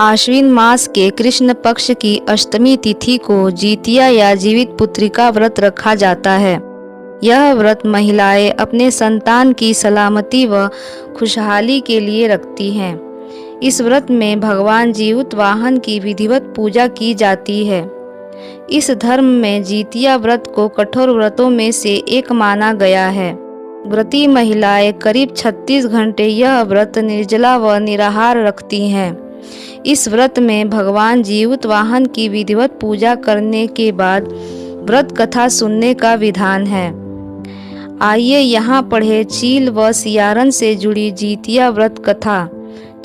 आश्विन मास के कृष्ण पक्ष की अष्टमी तिथि को जितिया या जीवित पुत्री का व्रत रखा जाता है। यह व्रत महिलाएं अपने संतान की सलामती व खुशहाली के लिए रखती हैं। इस व्रत में भगवान जीवित वाहन की विधिवत पूजा की जाती है। इस धर्म में जितिया व्रत को कठोर व्रतों में से एक माना गया है। व्रती महिलाएं करीब 36 घंटे यह व्रत निर्जला व निराहार रखती हैं। इस व्रत में भगवान जीवित वाहन की विधिवत पूजा करने के बाद व्रत कथा सुनने का विधान है। आइए यहाँ पढ़े चील व सियारन से जुड़ी जितिया व्रत कथा।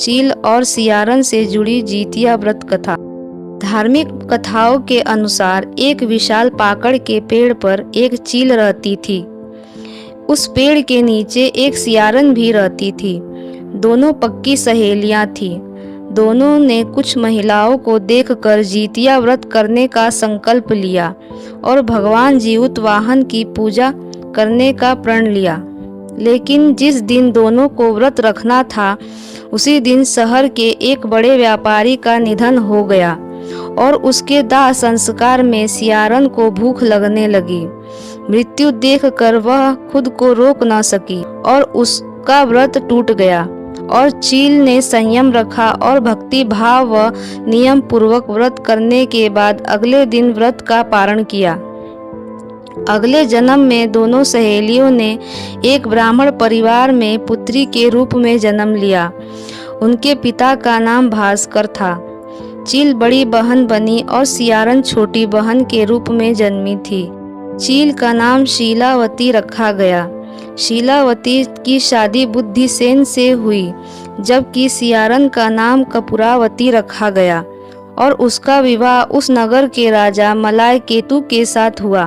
चील और सियारन से जुड़ी जितिया व्रत कथा। धार्मिक कथाओं के अनुसार एक विशाल पाकड़ के पेड़ पर एक चील रहती थी। उस पेड़ के नीचे एक सियारन भी रहती थी। दोनों पक्की सहेलियां थीं। दोनों ने कुछ महिलाओं को देखकर जितिया व्रत करने का संकल्प लिया और भगवान जीवित वाहन की पूजा करने का प्रण लिया। लेकिन जिस दिन दोनों को व्रत रखना था उसी दिन शहर के एक बड़े व्यापारी का निधन हो गया और उसके दाह संस्कार में सियारन को भूख लगने लगी। मृत्यु देखकर वह खुद को रोक न सकी और उसका व्रत टूट गया और चील ने संयम रखा और भक्ति भाव व नियम पूर्वक व्रत करने के बाद अगले दिन व्रत का पारण किया। अगले जन्म में दोनों सहेलियों ने एक ब्राह्मण परिवार में पुत्री के रूप में जन्म लिया। उनके पिता का नाम भास्कर था। चील बड़ी बहन बनी और सियारन छोटी बहन के रूप में जन्मी थी। चील का नाम शीलावती रखा गया। शीलावती की शादी बुद्धिसेन से हुई, जबकि सियारन का नाम कपूरावती रखा गया और उसका विवाह उस नगर के राजा मलाय केतु के साथ हुआ।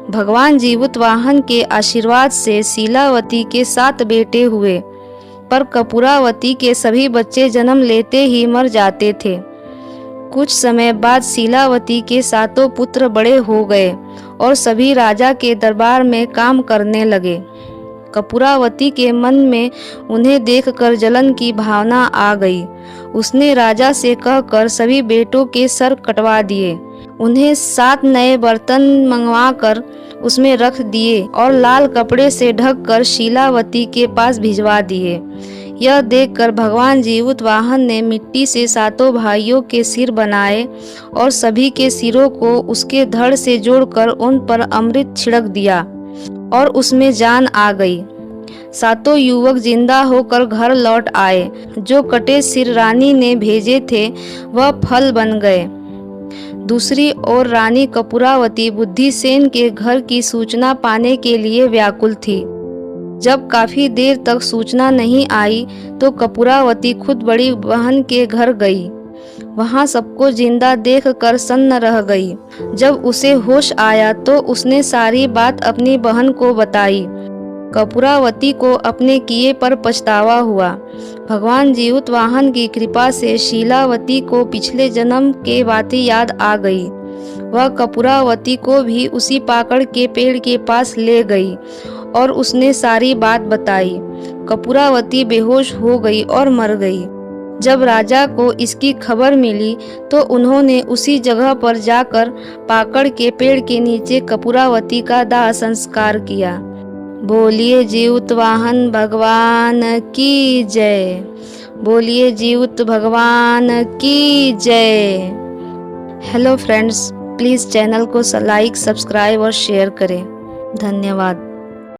भगवान जीवित वाहन के आशीर्वाद से शीलावती के 7 बेटे हुए, पर कपूरावती के सभी बच्चे जन्म लेते ही मर जाते थे। कुछ समय बाद शीलावती के 7 पुत्र बड़े हो गए और सभी राजा के दरबार में काम करने लगे। कपूरावती के मन में उन्हें देखकर जलन की भावना आ गई। उसने राजा से कहकर सभी बेटों के सर कटवा दिए। उन्हें 7 नए बर्तन मंगवाकर उसमें रख दिए और लाल कपड़े से ढककर शीलावती के पास भिजवा दिए। यह देखकर भगवान जीवित वाहन ने मिट्टी से 7 भाइयों के सिर बनाए और सभी के सिरों को उसके धड़ से जोड़कर उन पर अमृत छिड़क दिया और उसमें जान आ गई। 7 युवक जिंदा होकर घर लौट आए। जो कटे सिर रानी ने भेजे थे वह फल बन गए। दूसरी ओर रानी कपूरावती बुद्धिसेन के घर की सूचना पाने के लिए व्याकुल थी। जब काफी देर तक सूचना नहीं आई तो कपूरावती खुद बड़ी बहन के घर गई। वहां सबको जिंदा देखकर सन्न रह गई। जब उसे होश आया तो उसने सारी बात अपनी बहन को बताई। कपूरावती को अपने किए पर पछतावा हुआ। भगवान जीवित वाहन की कृपा से शीलावती को पिछले जन्म के बातें याद आ गई। वह कपूरावती को भी उसी पाकड़ के पेड़ के पास ले गई और उसने सारी बात बताई। कपूरावती बेहोश हो गई और मर गई। जब राजा को इसकी खबर मिली तो उन्होंने उसी जगह पर जाकर पाकड़ के पेड़ के नीचे कपूरावती का दाह संस्कार किया। बोलिए जीवित वाहन भगवान की जय। बोलिए जीवित भगवान की जय। हेलो फ्रेंड्स, प्लीज़ चैनल को लाइक, सब्सक्राइब और शेयर करें। धन्यवाद।